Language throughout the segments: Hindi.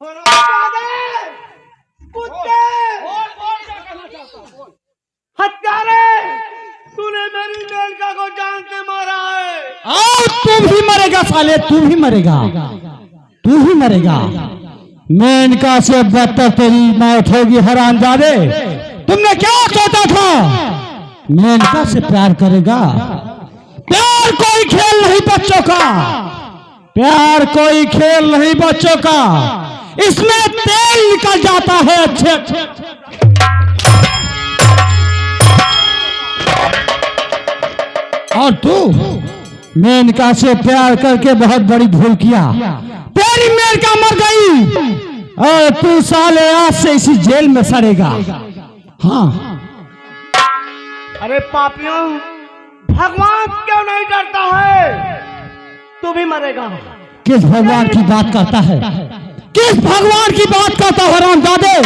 कुत्ते हत्यारे, तूने मेरी मेनका को जान से मारा है। और तू भी मरेगा साले, तू भी मरेगा, तू ही मरेगा। मेनका से बदतर तेरी मौत होगी हरामजादे। तुमने क्या सोचा था मेनका से प्यार करेगा? प्यार कोई खेल नहीं बच्चों का, प्यार कोई खेल नहीं बच्चों का। इसमें तेल निकल जाता है अच्छे अच्छे। और तू मेनका से प्यार करके बहुत बड़ी भूल किया। तेरी मेनका मर गई और तू साले आज से इसी जेल में सड़ेगा। हाँ। अरे पापियों, भगवान क्यों नहीं डरता है? तू भी मरेगा। किस भगवान की बात करता है? किस भगवान की बात करता है हरामजादे?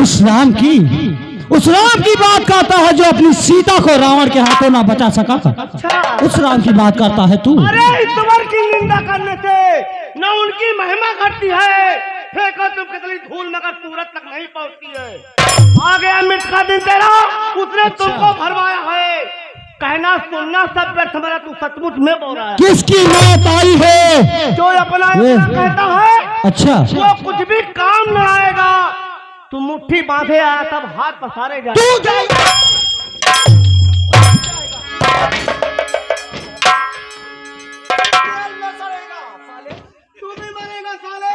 उस राम की बात करता है जो अपनी सीता को रावण के हाथों ना बचा सका। उस राम की बात करता है तू। अरे ईश्वर की निंदा करने से न उनकी महिमा घटती है। फेंको तुम कितनी धूल मगर सूरत तक नहीं पहुंचती है। आ गया मृत का दिन तेरा, उसने तुमको भरवाया है। कहना सुनना सब व्यर्थ मेरा, तू सचमुच में बोल रहा है। किसकी मौत आई है? जो अपना कहता है अच्छा, वो कुछ भी काम न आएगा। तू मुट्ठी बांधे आया तब हाथ पसारे जाए। तू जाएगा। तू भी मरेगा साले।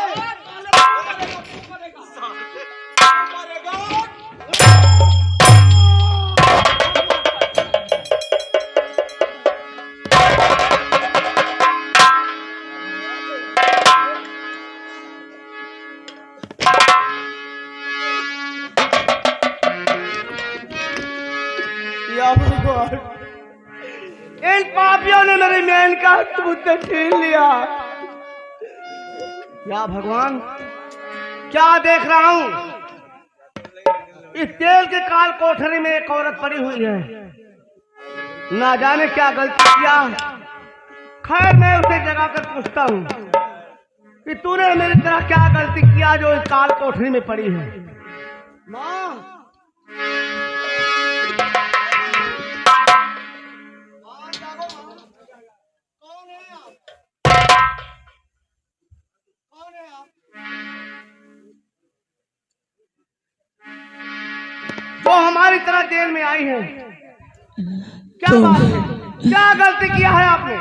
इन पापियों ने मेरी मेनका मुझसे छीन लिया। या भगवान, क्या देख रहा हूँ? इस तेल के काल कोठरी में एक औरत पड़ी हुई है। ना जाने क्या गलती किया। खैर मैं उसे जगा कर पूछता हूँ कि तूने मेरी तरह क्या गलती किया जो इस काल कोठरी में पड़ी है। माँ, वो हमारी तरह जेल में आई है। क्या बात है? क्या गलती किया है आपने?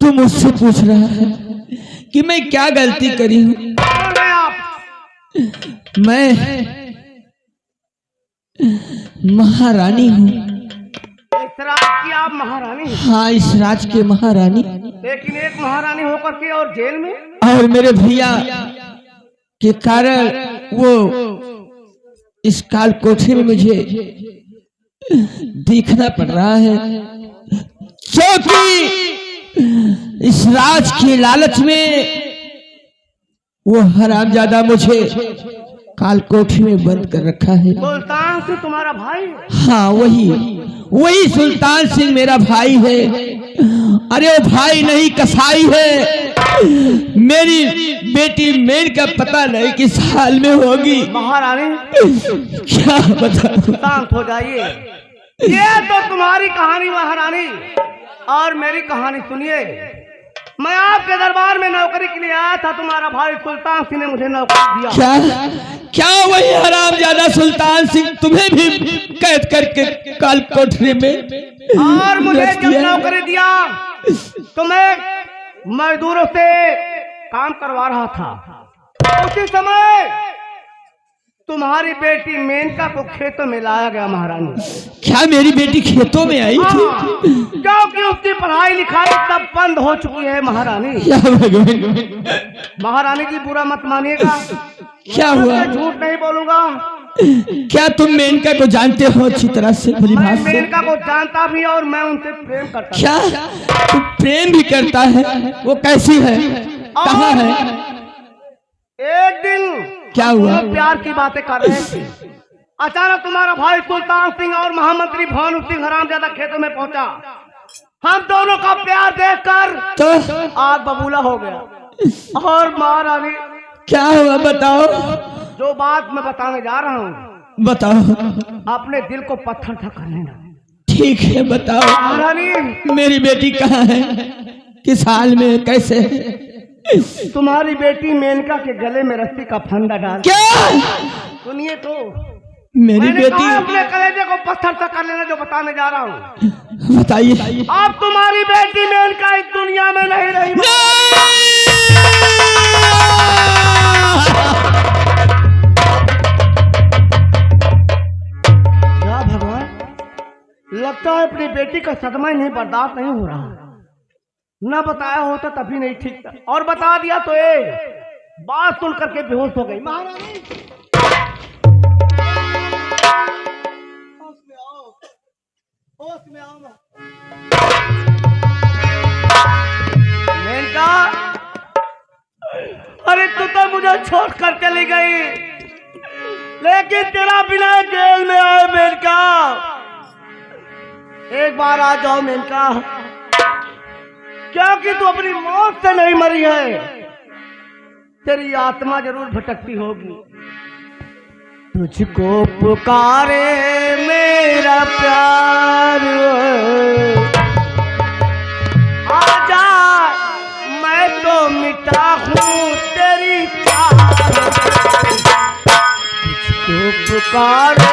तू मुझसे पूछ रहा है कि मैं क्या गलती करी हूँ? कौन है आप? मैं महारानी हूँ। इस राज की आप महारानी हैं? हाँ, इस राज के महारानी। लेकिन एक महारानी होकर के और जेल में? और मेरे भैया के कारण वो इस काल कोठरी में मुझे देखना पड़ रहा है, क्योंकि इस राज के लालच में वो हरामजादा मुझे काल कोठरी में बंद कर रखा है। सुल्तान सिंह तुम्हारा भाई? हाँ, वही सुल्तान सिंह मेरा भाई है। अरे वो भाई नहीं, कसाई है। मेरी बेटी मेन का पता नहीं किस हाल में होगी। महारानी, क्या बताऊं? शांत हो जाइए। ये तो तुम्हारी कहानी महारानी, और मेरी कहानी सुनिए। मैं आपके दरबार में नौकरी के लिए आया था। तुम्हारा भाई सुल्तान सिंह ने मुझे नौकरी दिया। क्या वही हरामजादा सुल्तान सिंह तुम्हें भी कैद करके काल कोठरी में? और मुझे जब नौकरी दिया तो मैं मजदूरों से काम करवा रहा था। उसी समय तुम्हारी बेटी मेनका को खेतों में लाया गया महारानी। क्या मेरी बेटी खेतों में आई थी? क्योंकि उसकी पढ़ाई लिखाई सब बंद हो चुकी है महारानी। क्या भगवान? महारानी जी बुरा मत मानिएगा। क्या हुआ? झूठ नहीं बोलूंगा। क्या तुम मेनका को जानते हो अच्छी तरह से? मैं मेनका को जानता भी और मैं उनसे प्रेम करता। क्या तू प्रेम भी करता है? वो कैसी है, कहाँ है? एक दिन क्या हुआ? प्यार की बातें कर रहे थे। अचानक तुम्हारा भाई सुल्तान सिंह और महामंत्री भानु सिंह हरामजादा खेतों में पहुंचा। हम दोनों का प्यार देखकर तो आग बबूला हो गया। और महारानी, क्या हुआ बताओ? जो बात मैं बताने जा रहा हूँ, बताओ। अपने दिल को पत्थर था कर लेना। ठीक है बताओ। महारानी, मेरी बेटी कहाँ है? किस हाल में, कैसे? तुम्हारी बेटी मेनका के गले में रस्सी का फंदा डाल। क्या? सुनिए तो, मेरी मैंने बेटी, कहा अपने कलेजे को पत्थर सा कर लेना, जो बताने जा रहा हूँ। बताइए। अब तुम्हारी बेटी मेनका इस दुनिया में नहीं रही। क्या भगवान, लगता है अपनी बेटी का सदमा ही नहीं बर्दाश्त नहीं हो रहा। न बताया होता तभी नहीं ठीक था, और बता दिया तो बात सुन करके बेहोश हो गई। महारानी, होश में आओ, होश में आओ। मेनका, अरे तू तो मुझे छोड़ कर चली गई, लेकिन तेरा बिना जेल में आए मेनका। एक बार आ जाओ मेनका, क्योंकि तू अपनी मौत से नहीं मरी है, तेरी आत्मा जरूर भटकती होगी। तुझको पुकारे मेरा प्यार, आजा मैं तो मिटा हूँ तेरी चाह। तुझको पुकारे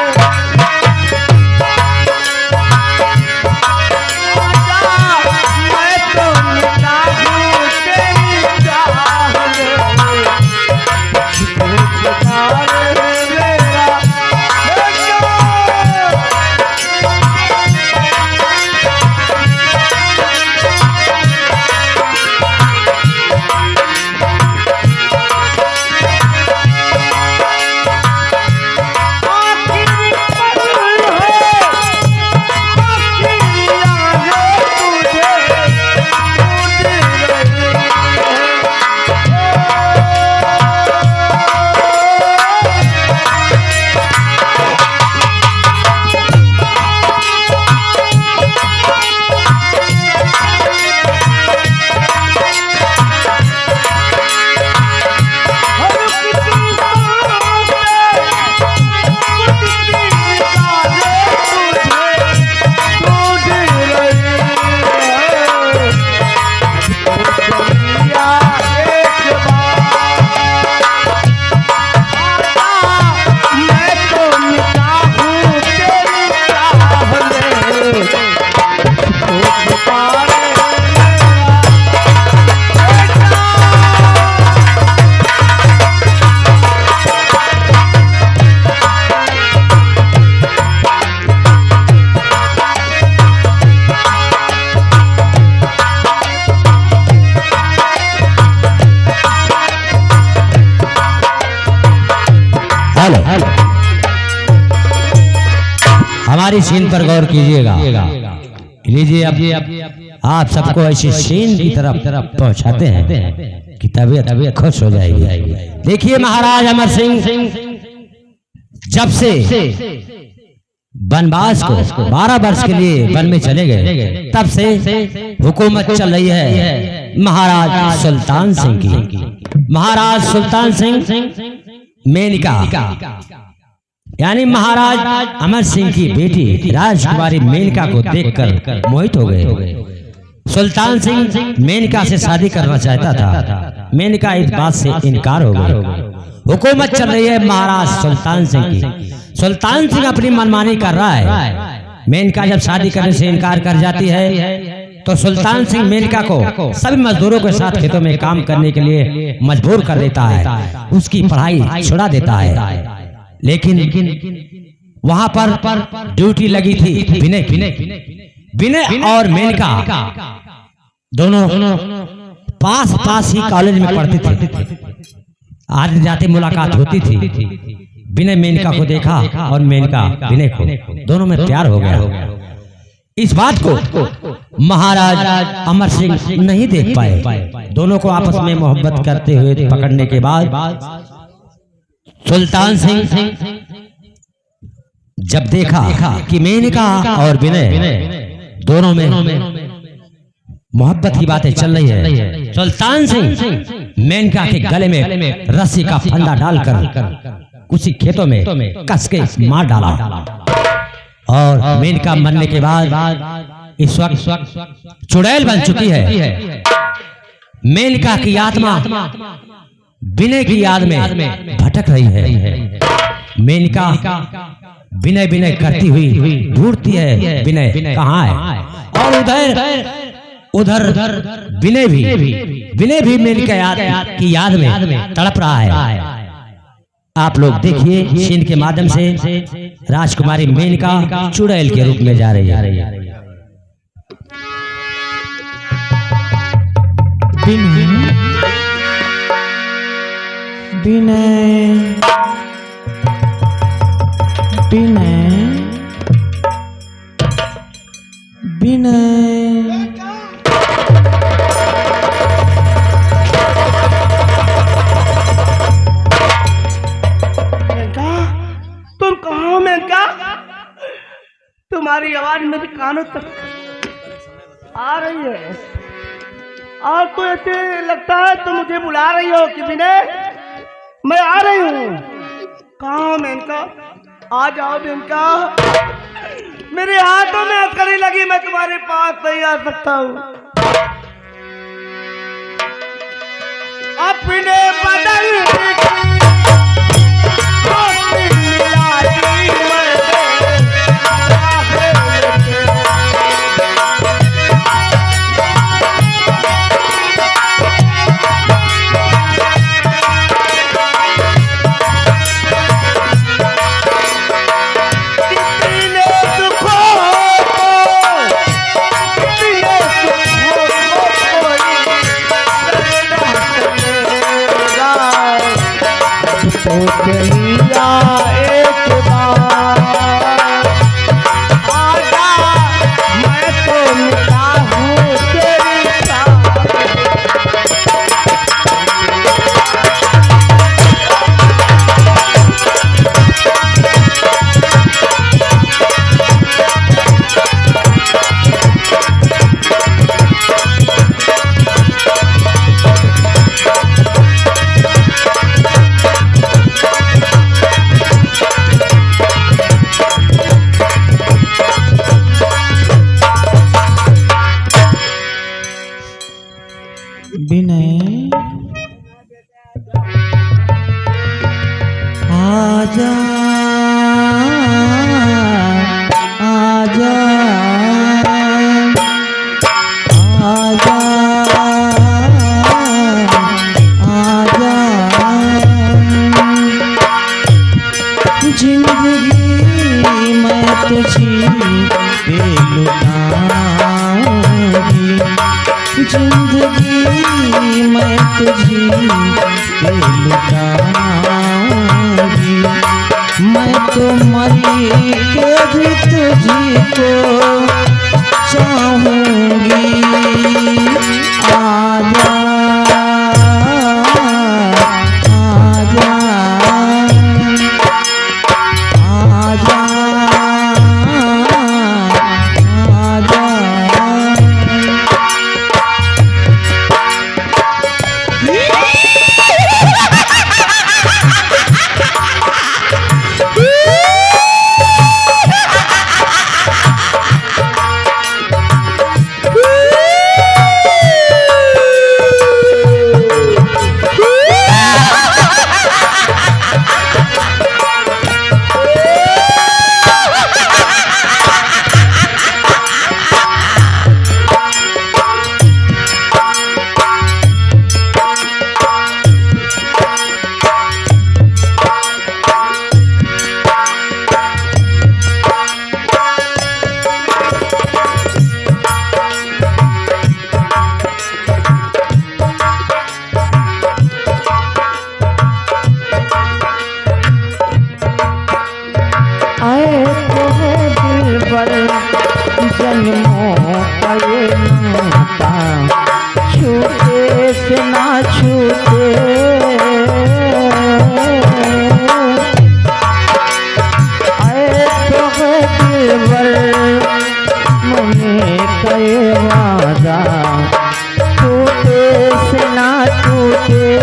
हमारी सीन पर गौर कीजिएगा। लीजिए अब आप सबको ऐसी सीन की तरफ पहुंचाते हैं कि तबीयत खुश हो जाएगी। देखिए महाराज अमर सिंह जब से वनवास को 12 वर्ष के लिए वन में चले गए, तब से हुकूमत चल रही है महाराज सुल्तान सिंह की। महाराज सुल्तान सिंह मेनका यानी महाराज अमर सिंह की बेटी राजकुमारी मेनका को देखकर मोहित हो गए। सुल्तान सिंह मेनका से शादी करना चाहता था, मेनका इस बात से इनकार हो गई। हुकूमत चल रही है महाराज सुल्तान सिंह की। सुल्तान सिंह अपनी मनमानी कर रहा है। मेनका जब शादी करने से इनकार कर जाती है तो सुल्तान सिंह मेनका को सभी मजदूरों के साथ खेतों में काम करने के लिए मजबूर कर देता है, उसकी पढ़ाई छुड़ा देता है। लेकिन वहां पर ड्यूटी लगी थी विनय और मेनका दोनों पास ही कॉलेज में पढ़ते थे। आते जाते मुलाकात होती थी। विनय मेनका को देखा और मेनका विनय को, दोनों में प्यार हो गया। इस बात को महाराज अमर सिंह नहीं देख पाए। दोनों को आपस में मोहब्बत करते हुए पकड़ने के बाद सुल्तान सिंह जब देखा कि मेनका और विनय दोनों में मोहब्बत की बातें चल रही है, सुल्तान सिंह मेनका के गले में रस्सी का फंदा डालकर उसी खेतों में कस के मार डाला। और मेनका मरने के बाद इस वक्त चुड़ैल बन चुकी है। मेनका की आत्मा विनय की याद में भटक रही है। मेनका विनय विनय करती हुई ढूंढती है विनय कहाँ है। और उधर विनय भी मेनका की याद में तड़प रहा है। आप लोग देखिए सीन के माध्यम से राजकुमारी मेनका चुड़ैल के रूप में जा रही है। तुम कहाँ हो मेनका? तुम्हारी आवाज मेरे कानों तक आ रही है और तो ऐसे लगता है तुम मुझे बुला रही हो कि विनय मैं आ रही हूँ। कहाँ हो मेनका? आ जाओ मेनका, मेरे हाथों में हथकड़ी लगी, मैं तुम्हारे पास नहीं आ सकता हूँ। अपने बदल आजा आजा आजा आजा जिंदगी मैं तुझी पे लुटाऊंगी, जिंदगी मैं तुझी पे लुटाऊंगी, मैं तो मरी के भी तुझी को चाहूंगी। आजा आजा आजा आजा जन्मों का ये नाता छूटे से ना छूटे, आए तो है दिलबर मने का ये वादा छूटे से ना छूटे।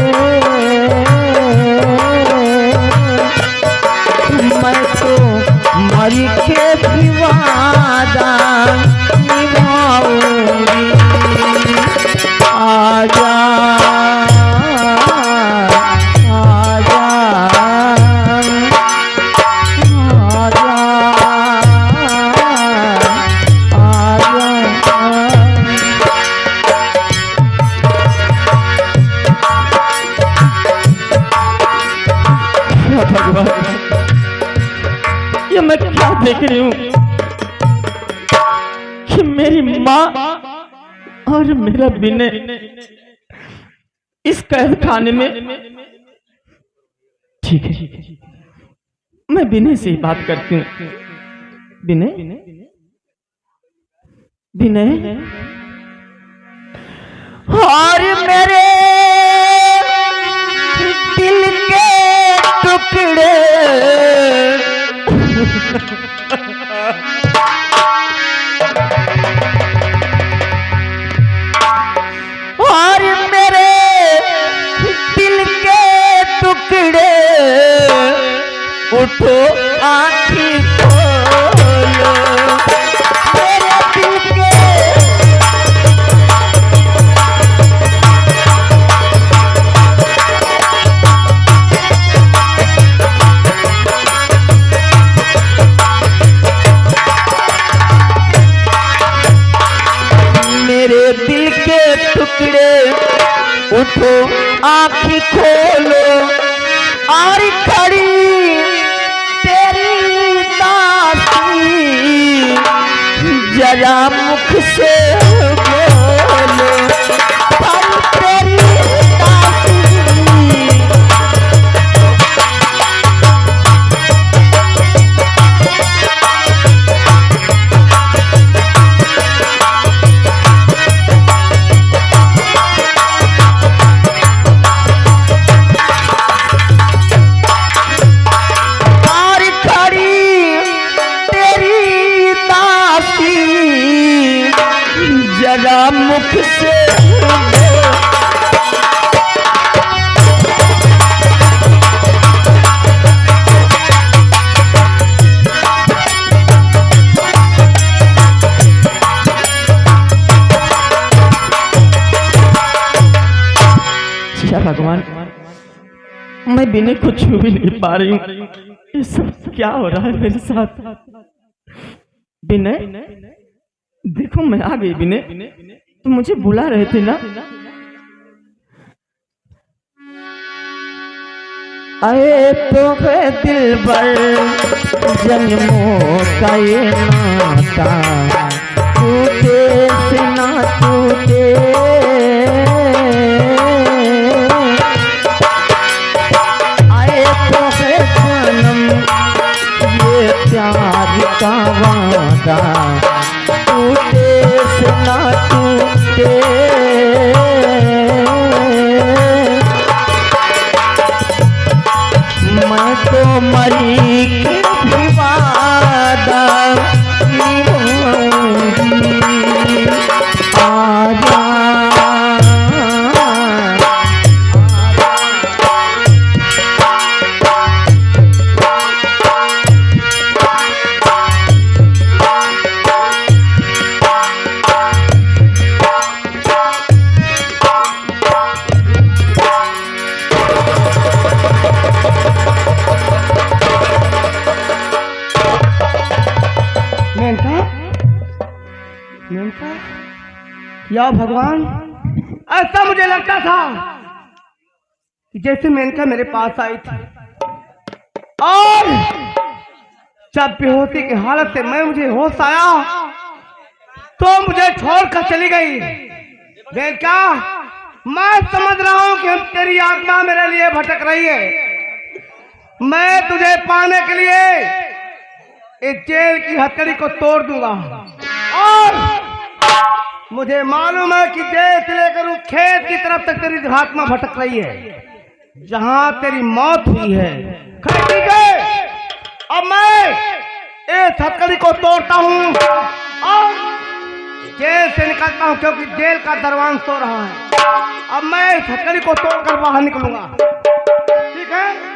देख रही हूँ कि मेरी माँ और मेरा विनय इस कैद खाने में। ठीक है, मैं विनय से ही बात करती हूँ। विनय, विनय, और मेरे दिल के टुकड़े और मेरे दिल के टुकड़े उठो आँखी खोलो, मेरे दिल के मेरे दिल के टुकड़े उठो आँखें खोलो, और खड़ी तेरी दासी जरा मुख से बोलो, खड़ी तेरी दासी। जरा मुख से भगवान, मैं विनय को छू भी नहीं पा रही हूँ। ये सब क्या हो रहा है मेरे साथ? विनय, देखो मैं आ गई। विनय, तुम मुझे बुला रहे थे ना? आए तो है दिल भर जन्मों का ये नाता, टूटे से ना टूटे, आए तो है जन्म ये प्यार का वादा, टूटे से ना टूटे, मैं तो मरी के भी वादा निभाऊंगी, आजा या भगवान, ऐसा मुझे लगता था कि जैसे मेनका मेरे पास आई थी और जब बेहोशी की हालत से मुझे होश आया तो मुझे छोड़कर चली गई। मेनका, मैं समझ रहा हूं कि तेरी आत्मा मेरे लिए भटक रही है। मैं तुझे पाने के लिए इस जेल की हथकड़ी को तोड़ दूंगा और मुझे मालूम है कि जेल से लेकर उस खेत की तरफ तक तेरी आत्मा भटक रही है जहां तेरी मौत हुई है। ठीक है, अब मैं इस हथकड़ी को तोड़ता हूं और जेल से निकलता हूं क्योंकि जेल का दरवान सो रहा है। अब मैं इस हथकड़ी को तोड़कर बाहर निकलूंगा। ठीक है,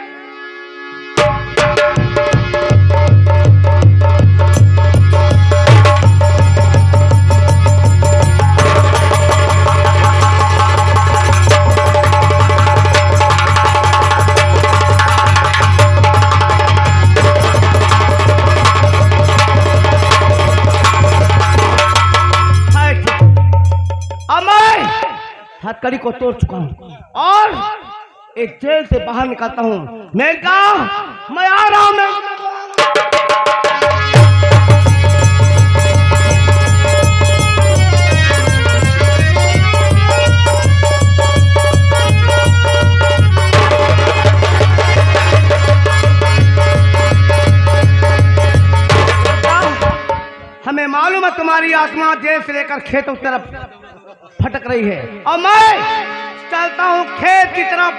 हथकड़ी को तोड़ चुका हूं और एक जेल से बाहर निकलता हूं। मेनका, मैं आ रहा हूं। तुम्हारी आत्मा देश से लेकर खेतों की तरफ भटक रही है और मैं चलता हूँ खेत की तरफ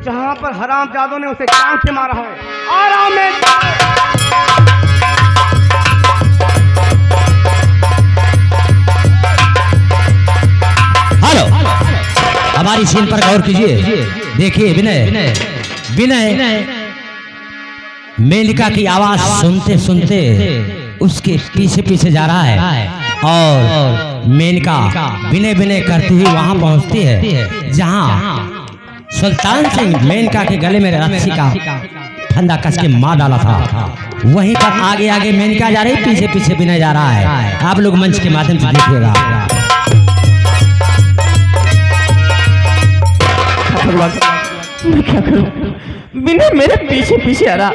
जहाँ पर हरामजादों ने उसे जान से मारा है। आराम में हेलो, हमारी सीन पर गौर कीजिए। देखिए विनय विनय मेनका की आवाज सुनते सुनते उसके पीछे पीछे जा रहा है और मेनका विनय विनय करती हुई वहां पहुंचती है जहां सुल्तान सिंह मेनका के गले में रस्सी का फंदा कस के मार डाला था। वहीं पर आगे आगे मेनका जा रही, पीछे पीछे विनय जा रहा है। आप लोग मंच के माध्यम से देखिएगा। भगवान मैं क्या करूं? विनय मेरे पीछे पीछे आ रहा।